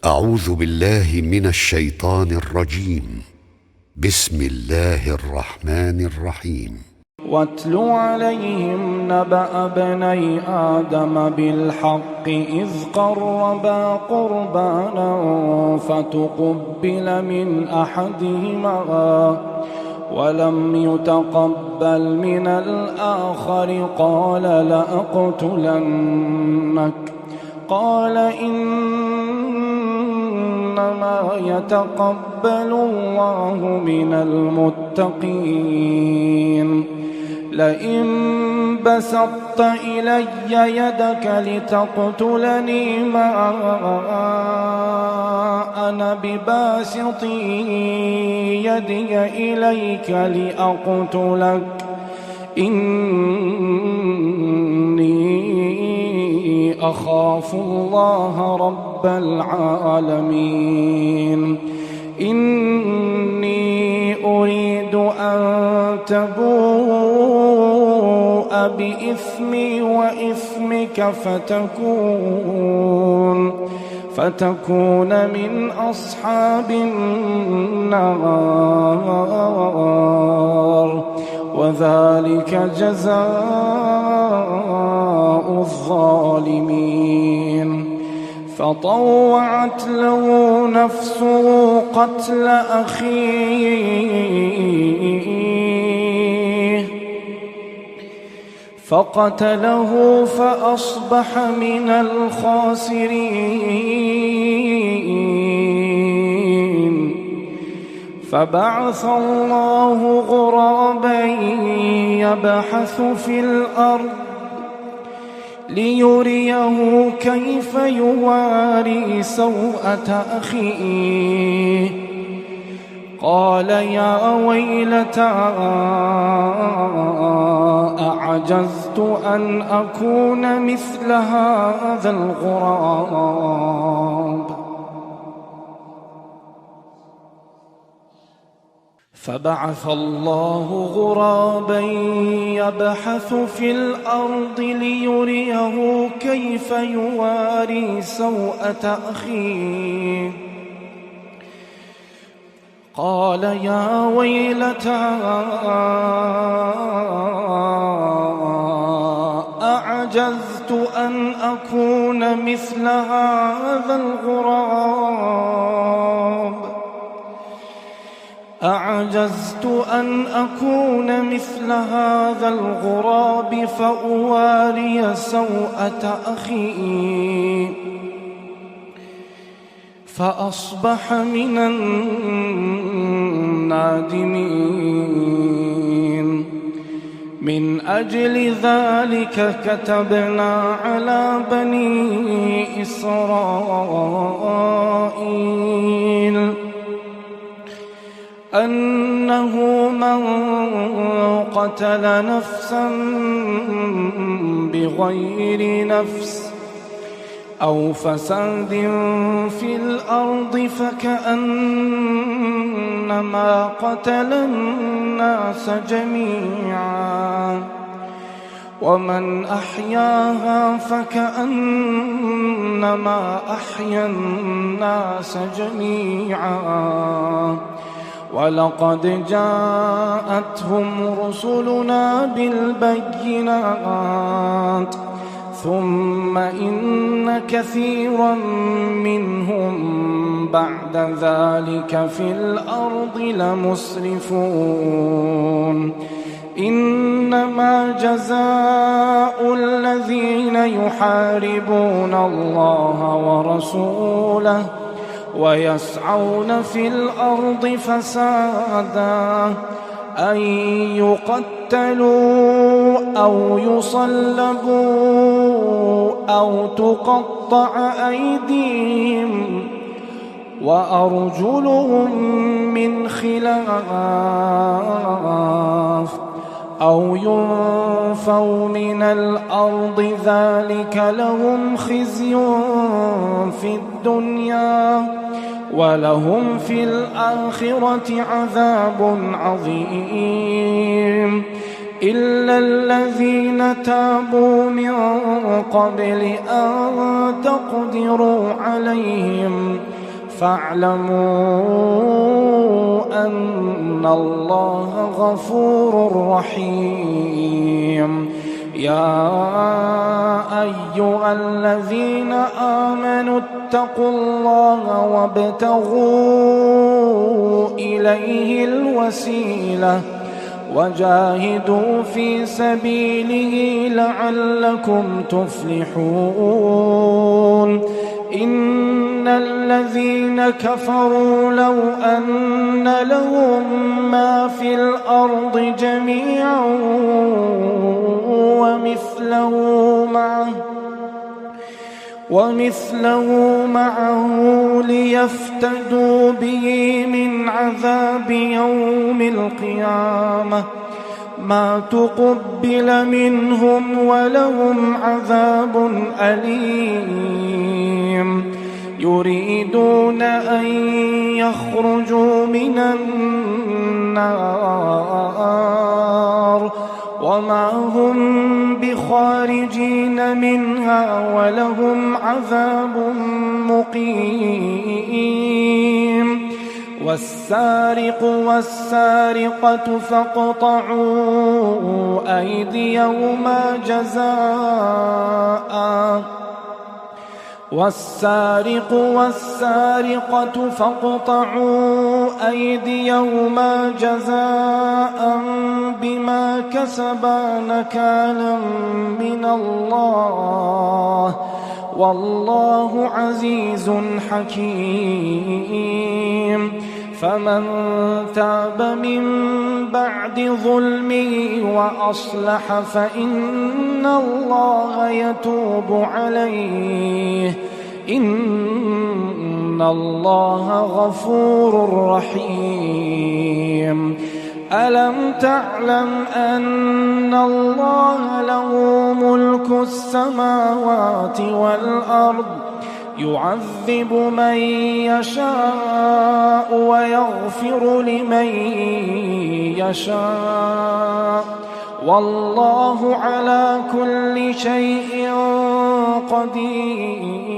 أعوذ بالله من الشيطان الرجيم. بسم الله الرحمن الرحيم. واتل عليهم نبأ ابني آدم بالحق إذ قربا قربانا فتقبل من أحدهما ولم يتقبل من الآخر قال لأقتلنك قال إنما يتقبل الله من المتقين لئن بسطت إلي يدك لتقتلني ما أنا بباسط يدي إليك لأقتلك إني أخاف الله رب العالمين إني أريد أن تبوء بإثمي وإثمك فتكون من أصحاب النار وذلك جزاء الظالمين فطوعت له نفسه قتل أخيه فقتله فأصبح من الخاسرين فبعث الله غرابا يبحث في الأرض ليريه كيف يواري سوءة أخيه قال يا ويلتى أعجزت أن أكون مثل هذا الغراب فبعث الله غرابا يبحث في الأرض ليريه كيف يواري سوءة أخيه قال يا ويلتى أعجزت أن أكون مثل هذا الغراب أعجزت أن أكون مثل هذا الغراب فأواري سوءة أخي فأصبح من النادمين من أجل ذلك كتبنا على بني إسرائيل أنه من قتل نفسا بغير نفس أو فساد في الأرض فكأنما قتل الناس جميعا ومن أحياها فكأنما أحيا الناس جميعا ولقد جاءتهم رسلنا بالبينات ثم إن كثيرا منهم بعد ذلك في الأرض لمسرفون إنما جزاء الذين يحاربون الله ورسوله ويسعون في الأرض فسادا أن يقتلوا أو يصلبوا أو تقطع أيديهم وأرجلهم من خلاف أو ينفوا من الأرض ذلك لهم خزي في الدنيا ولهم في الآخرة عذاب عظيم إلا الذين تابوا من قبل أن تقدروا عليهم فاعلموا أن الله غفور رحيم. يا أيها الذين آمنوا اتقوا الله وابتغوا إليه الوسيلة وجاهدوا في سبيله لعلكم تفلحون. إن الذين كفروا لو أن لهم ما في الأرض جميعا ومثله معه ليفتدوا به من عذاب يوم القيامة ما تقبل منهم ولهم عذاب أليم. يريدون أن يخرجوا من النار وما هم بخارجين منها ولهم عذاب مقيم. والسارق والسارقة فاقطعوا أيديهما جزاء بما كسبا نكالا من الله والله عزيز حكيم. فمن تاب من بعد ظلمه وأصلح فإن الله يتوب عليه إن الله غفور رحيم. ألم تعلم أن الله له ملك السماوات والأرض يعذب من يشاء ويغفر لمن يشاء والله على كل شيء قدير.